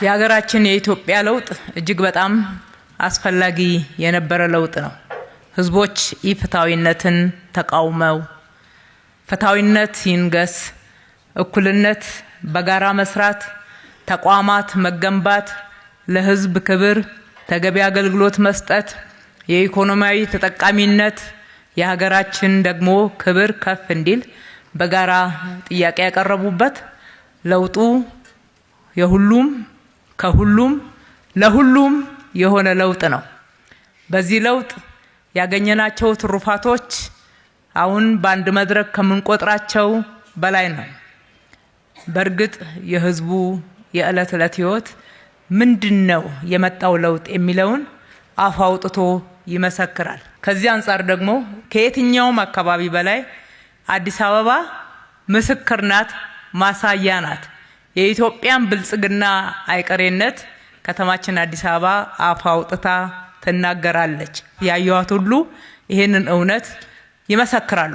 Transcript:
የሀገራችን የኢትዮጵያ ለውጥ እጅግ በጣም አስፈላጊ የነበረ ለውጥ ነው። ህዝቦች ኢፍትሃዊነትን ተቃውመው ፍትሃዊነት ይንገስ፣ እኩልነት፣ በጋራ መስራት፣ ተቋማት መገንባት፣ ለህዝብ ክብር፣ ተገቢ አገልግሎት መስጠት፣ የኢኮኖሚያዊ ተጠቃሚነት፣ የሀገራችን ደግሞ ክብር ከፍ እንዲል በጋራ ጥያቄ ያቀረቡበት ለውጡ የሁሉም ከሁሉም ለሁሉም የሆነ ለውጥ ነው። በዚህ ለውጥ ያገኘናቸው ትሩፋቶች አሁን በአንድ መድረክ ከምንቆጥራቸው በላይ ነው። በእርግጥ የህዝቡ የዕለት ዕለት ህይወት ምንድነው የመጣው ለውጥ የሚለውን አፍ አውጥቶ ይመሰክራል። ከዚህ አንፃር ደግሞ ከየትኛውም አካባቢ በላይ አዲስ አበባ ምስክር ናት፣ ማሳያ ናት። የኢትዮጵያን ብልጽግና አይቀሬነት ከተማችን አዲስ አበባ አፍ አውጥታ ትናገራለች። ያዩዋት ሁሉ ይሄንን እውነት ይመሰክራሉ።